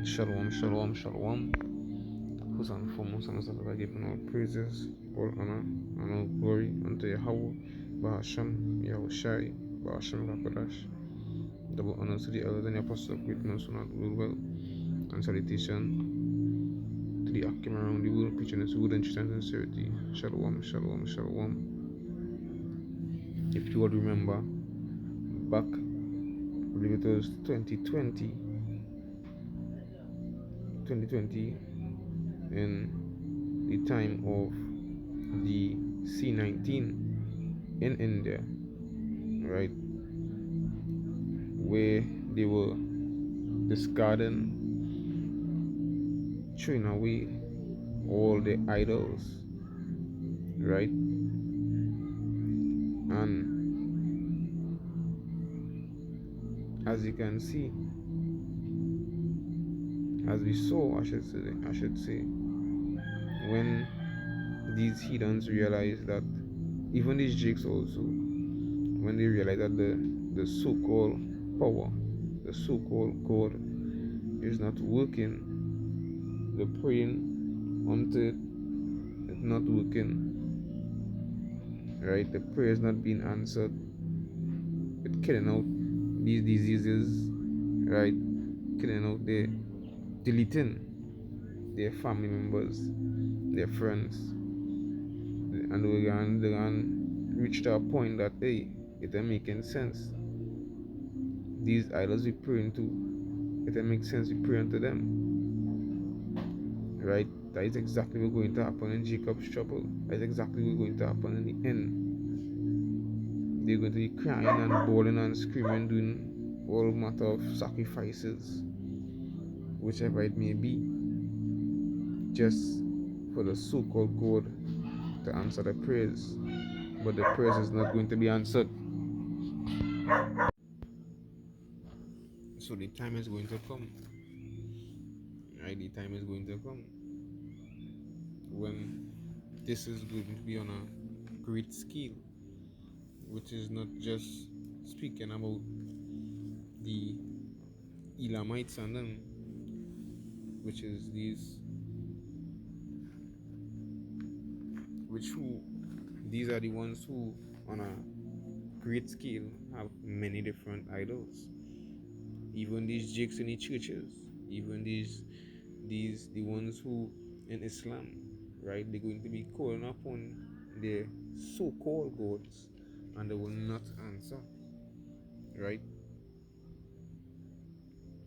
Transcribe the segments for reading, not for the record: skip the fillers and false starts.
Shalom, shalom, shalom. First and foremost, I must have given all praises, all honor, and all glory unto Yahweh, Bahasham, Yahushai, Bahasham Rakadash. Double honors to the elders and the apostles of greatness who not rule well, and salutation to the Akim around the world, preaching this word and truth and sincerity. Shalom, shalom, shalom. If you all remember, back, I believe it was 2020, in the time of the C-19 in India, right, where they were discarding, throwing away all the idols, right, and as you can see, as we saw, I should say, when these heathens realized that, even these jakes also, when they realized that the so-called power, the so-called God is not working, the praying unto it is not working, right? The prayer is not being answered. It's killing out these diseases, right? Killing out deleting their family members, their friends, and they can reach to a point that, hey, it ain't making sense. These idols we praying to, it ain't make sense we pray unto them, right? That is exactly what's going to happen in Jacob's trouble. That is exactly what's going to happen in the end. They're going to be crying and bawling and screaming, doing all matter of sacrifices, whichever it may be, just for the so-called God to answer the prayers. But the prayers is not going to be answered. So the time is going to come, right? The time is going to come when this is going to be on a great scale, which is not just speaking about the Elamites and them, which is these are the ones who, on a great scale, have many different idols. Even these jakes in the churches, even the ones who in Islam, right? They're going to be calling upon their so-called gods, and they will not answer, right?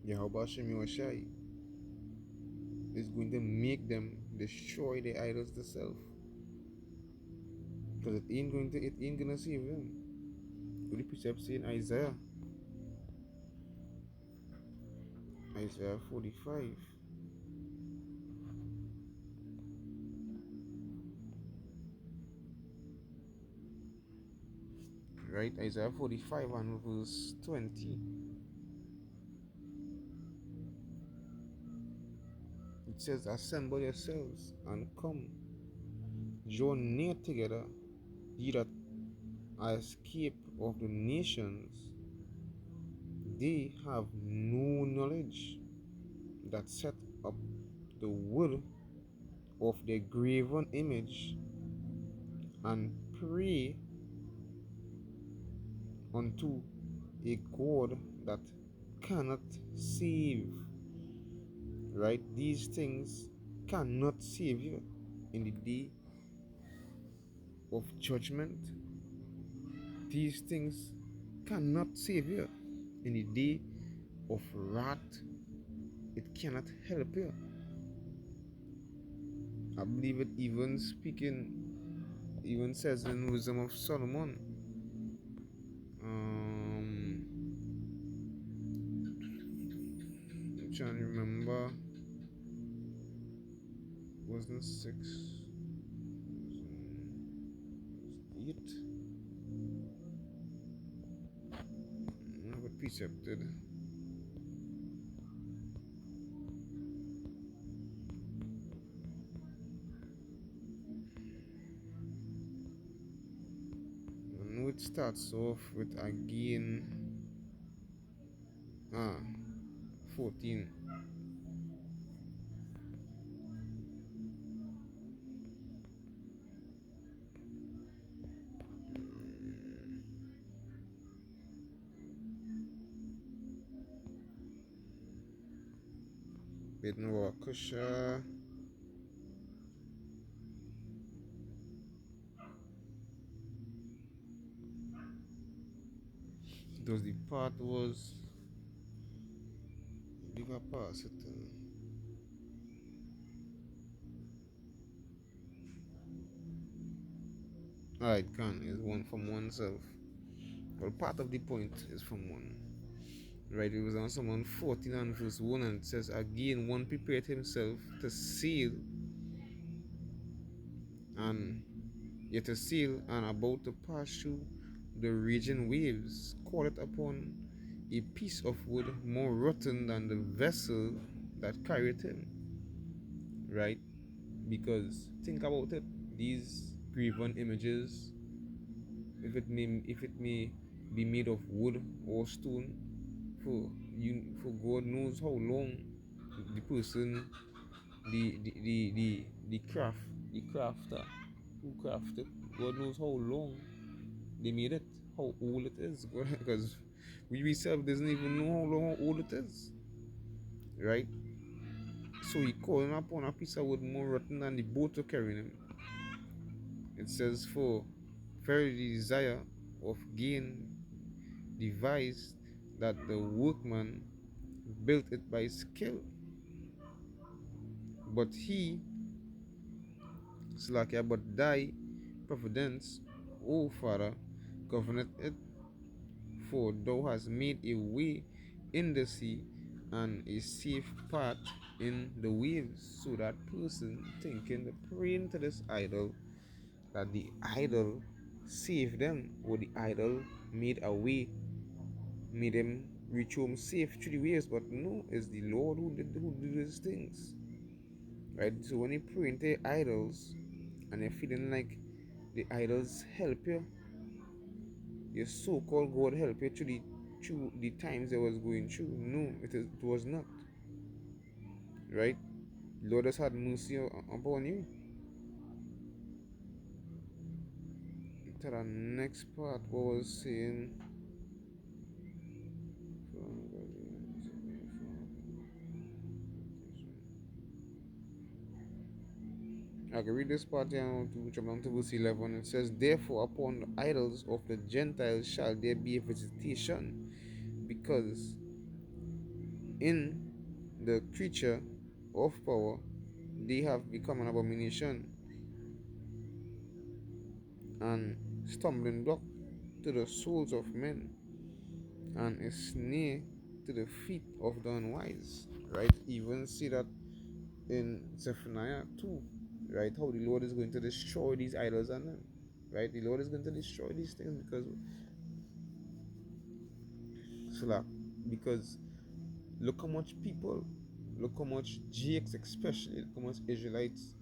Yahweh Shem Yoshai is going to make them destroy their idols themselves, because it ain't gonna save them. What the precept say in Isaiah 45, right? Isaiah 45 and verse 20. It says, assemble yourselves and come, draw near together, ye that are escaped of the nations. They have no knowledge, that set up the wood of their graven image, and pray unto a God that cannot save. Right? These things cannot save you in the day of judgment. These things cannot save you in the day of wrath. It cannot help you. I believe it even says in Wisdom of Solomon. I'm trying to remember. Wasn't 6, was 8. What precepted? I know it starts off with again 14. Kusha. Those the part was Diva pass it. Alright, can is one from oneself. Well, part of the point is from one. Right, it was on Psalm 14 and verse 1, and it says, again, one prepared himself to sail, and yet to sail and about to pass through the raging waves, call it upon a piece of wood more rotten than the vessel that carried him. Right? Because think about it, these graven images, if it may be made of wood or stone, for God knows how long the person, the crafter who crafted, God knows how long they made it, how old it is, because we ourselves doesn't even know how old it is, right? So he calling upon a piece of wood more rotten than the boat to carry him. It says, for very desire of gain devised that the workman built it by skill, but he, Slakia, but thy providence, O Father, governeth it, for thou hast made a way in the sea and a safe path in the waves. So that person thinking, praying to this idol, that the idol saved them, or the idol made a way, made them reach home safe through the waves. But no, it's the Lord who did these things. Right? So when you pray into idols and you're feeling like the idols help you, your so-called God help you through the times I was going through. No, it was not. Right? Lord has had mercy upon you. To the next part, what was saying. I can read this part down to jump down to verse 11. It says, therefore, upon the idols of the Gentiles shall there be a visitation, because in the creature of power they have become an abomination and stumbling block to the souls of men, and a snare to the feet of the unwise. Right? Even see that in Zephaniah 2, right? How the Lord is going to destroy these idols and them. Right? The Lord is going to destroy these things because look how much people, look how much GX especially, look how much Israelites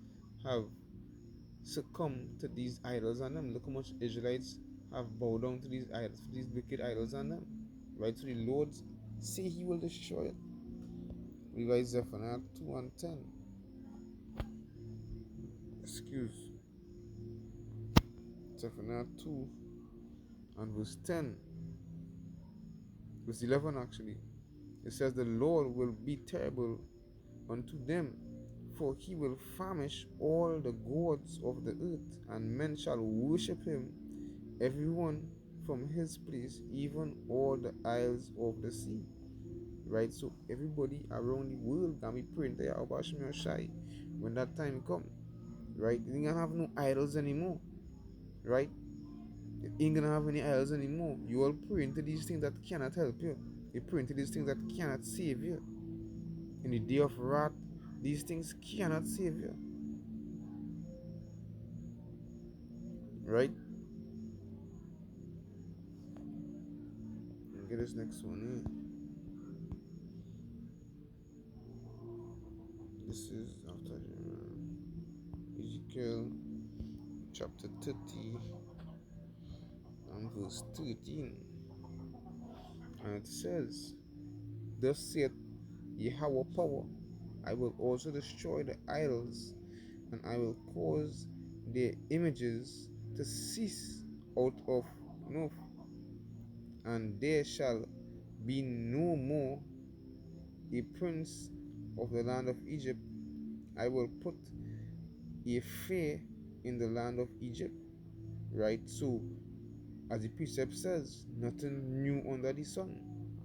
have succumbed to these idols and them. Look how much Israelites have bowed down to these idols, these wicked idols and them. Right? So the Lord say he will destroy it. Revise Zephaniah 2 and 10. Excuse. Zephaniah 2 and verse 10. Verse 11 actually. It says, the Lord will be terrible unto them, for he will famish all the gods of the earth, and men shall worship him, everyone from his place, even all the isles of the sea. Right? So everybody around the world can be praying to Yahweh Shai when that time come. Right? You ain't gonna have no idols anymore. Right? You ain't gonna have any idols anymore. You all praying to these things that cannot help you. You praying to these things that cannot save you. In the day of wrath, these things cannot save you. Right? Get this next one. This is after Ezekiel chapter 30 and verse 13. And it says, thus saith Yahweh power, I will also destroy the idols, and I will cause their images to cease out of Noph, and there shall be no more a prince of the land of Egypt, I will put a fear in the land of Egypt. Right? So, as the precept says, nothing new under the sun.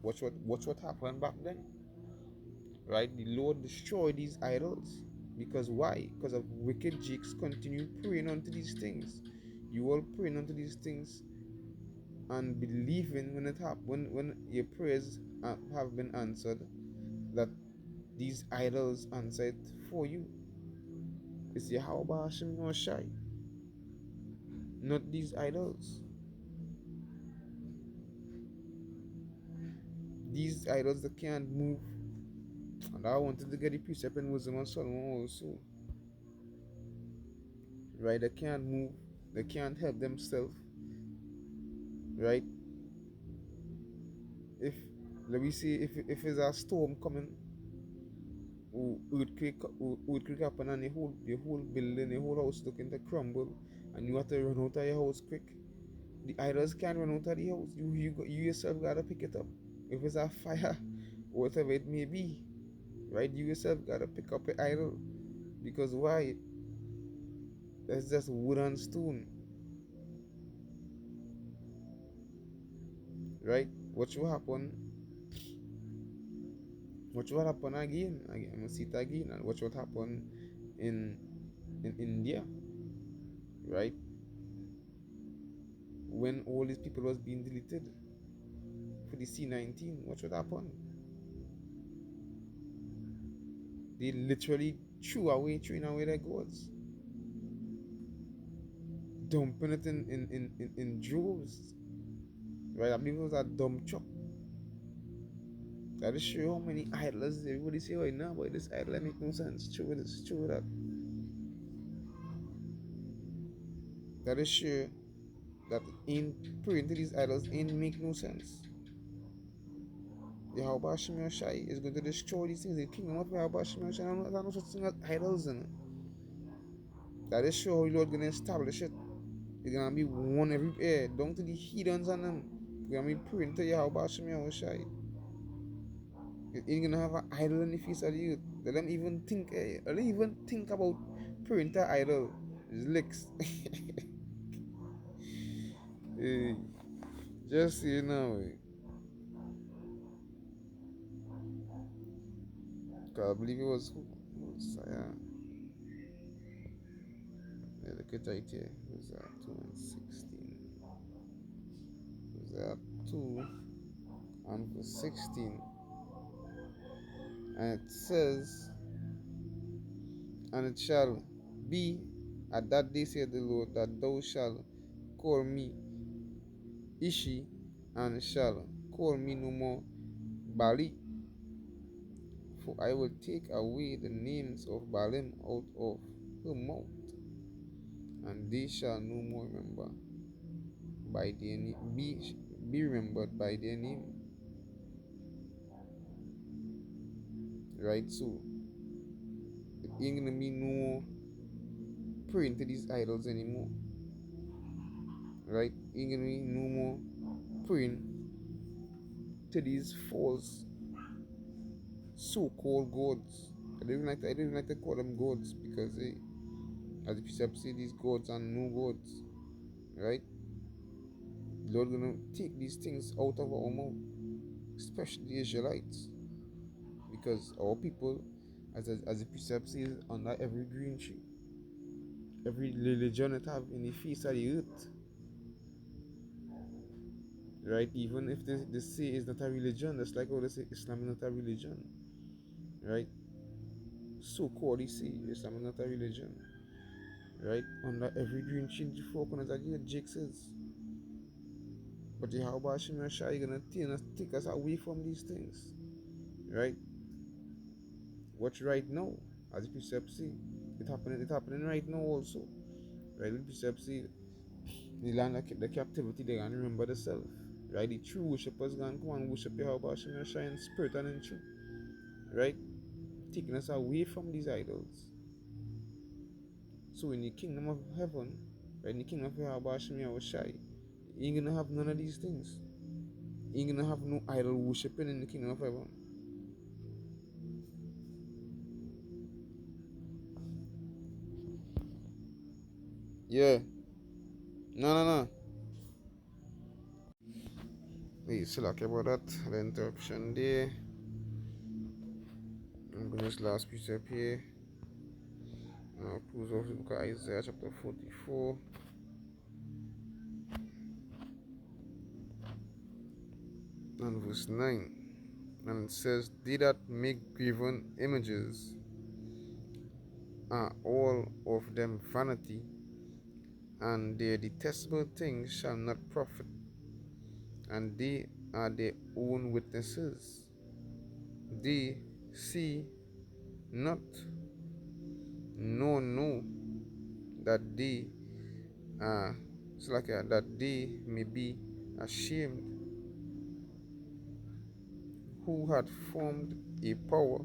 Watch what happened back then. Right? The Lord destroyed these idols. Because why? Because of wicked jakes continue praying unto these things. You all praying unto these things and believing when it happen, when your prayers have been answered, that these idols answer it for you. It's Yahweh Hashem Shai, not these idols. These idols that can't move. And I wanted to get the precept in Wisdom of Solomon also. Right? They can't move. They can't help themselves. Right? If let me see if there's a storm coming, or earthquake happen and the whole building, the whole house looking to crumble, and you have to run out of your house quick. The idols can't run out of the house. You yourself gotta pick it up. If it's a fire, whatever it may be, right? You yourself gotta pick up an idol. Because why? That's just wood and stone, right? What will happen again? I'm gonna see it again, and watch what happened in India, right? When all these people was being deleted for the C-19, watch what happened. They literally throwing away their gods, dumping it in droves, right? I believe it was a dump truck. That is show how many idols everybody say right now, but this idol make no sense. True this, true that. That is sure that in praying to these idols ain't make no sense. Yahweh Hashem Shai is going to destroy these things. The kingdom of Yahweh Hashem Shai, there's no such thing as idols in it. That is sure how the Lord gonna establish it. It's gonna be one everywhere, down to the heathens and them. We're gonna be praying to Yahweh Hashem Shai. It ain't gonna have an idol in the face of the youth. Let them even think, let them even think about praying to idol. It's licks. Hey, just so you know, cause I believe it was yeah, look at right here. It was 2 and 16. It was 2 and verse 16. And it says, and it shall be at that day, saith the Lord, that thou shalt call me Ishi, and shall call me no more Bali, for I will take away the names of Baalim out of her mouth, and they shall no more remember by their be remembered by their name. Right? So it ain't gonna be no praying to these idols anymore. Right? Ain't gonna be no more praying to these false so-called gods. I don't even like to call them gods, because as the precept say, these gods are no gods. Right? The Lord gonna take these things out of our mouth, especially the Israelites, because our people, as the precept says, under every green tree, every religion that have in the face of the earth, right? Even if they say it's not a religion, that's like how they say Islam is not a religion, right? So called they say Islam is not a religion, right? Under every green tree, the four corners of the earth, Jake says. But the Yahweh Hashem Yashai gonna take us away from these things, right? Watch right now, as the precept say, it happening right now also, right? The precept say, the land of the captivity, they gonna remember themselves, right? The true worshippers gonna go and worship Yahweh Hashem Yashai in spirit and in truth, right? Taking us away from these idols. So in the kingdom of heaven, right, in the kingdom of Yahweh Hashem Yashai, you ain't gonna have none of these things. You ain't gonna have no idol worshiping in the kingdom of heaven. Yeah. No, no, no. Hey, select about that. The interruption there. I'm going to last piece up here. Now, close off the book of Isaiah chapter 44 and verse 9. And it says, they that make graven images are all of them vanity, and their detestable things shall not profit, and they are their own witnesses. They see not, nor know that they are that they may be ashamed, who had formed a power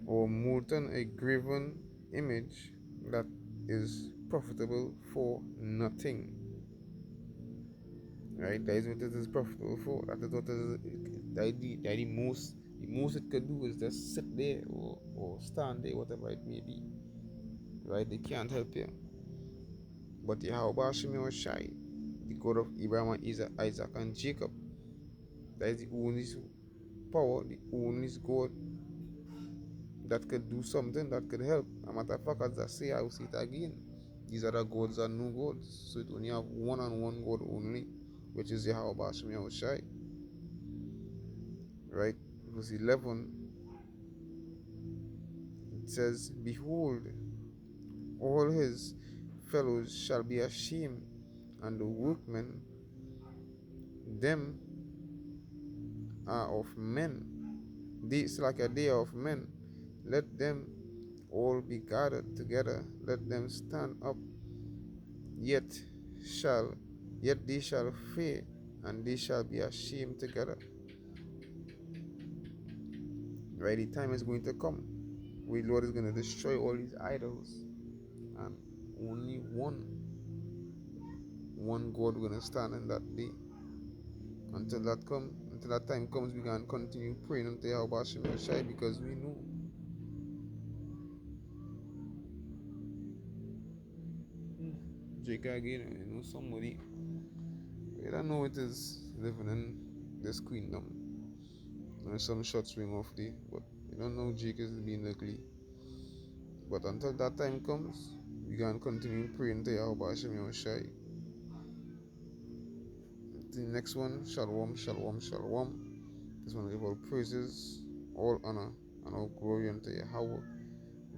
or molten a graven image that is profitable for nothing. Right? That is what it is profitable for. That is what it is. The most it could do is just sit there or stand there, whatever it may be. Right? They can't help you. But Yahweh Shemi Shai, the God of Abraham, Isaac, and Jacob, that is the only power, the only God that could do something that could help. A matter of fact, as I say, I will say it again. These other gods are no gods. So it only have one and one God only, which is Yahweh Shemi Shai. Right? Verse 11, it says, behold, all his fellows shall be ashamed, and the workmen, them are of men. These like a day of men. Let them all be gathered together. Let them stand up. Yet shall, yet they shall fear, and they shall be ashamed together. Right, the time is going to come. We Lord is going to destroy all these idols, and only one God going to stand in that day. Until that time comes, we can continue praying until Yahweh Hashem Shai, because we know. Jake again, somebody. I don't know it is living in this kingdom. And some shots ring off there, but you don't know Jake is being ugly. But until that time comes, we can continue praying to Yahweh Hashem Shai. The next one, Shalom, Shalom, Shalom. This one give all praises, all honor, and all glory unto Yahweh,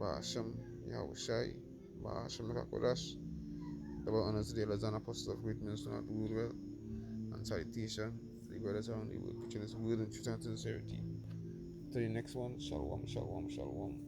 Bahashem, Yahweh Shai, Bahashem Kakodash. Double honors to the elders and apostles of great ministry not rule well, and salutation to the brothers around the world, preaching his word in truth and sincerity. To the next one, Shalom, Shalom, Shalom.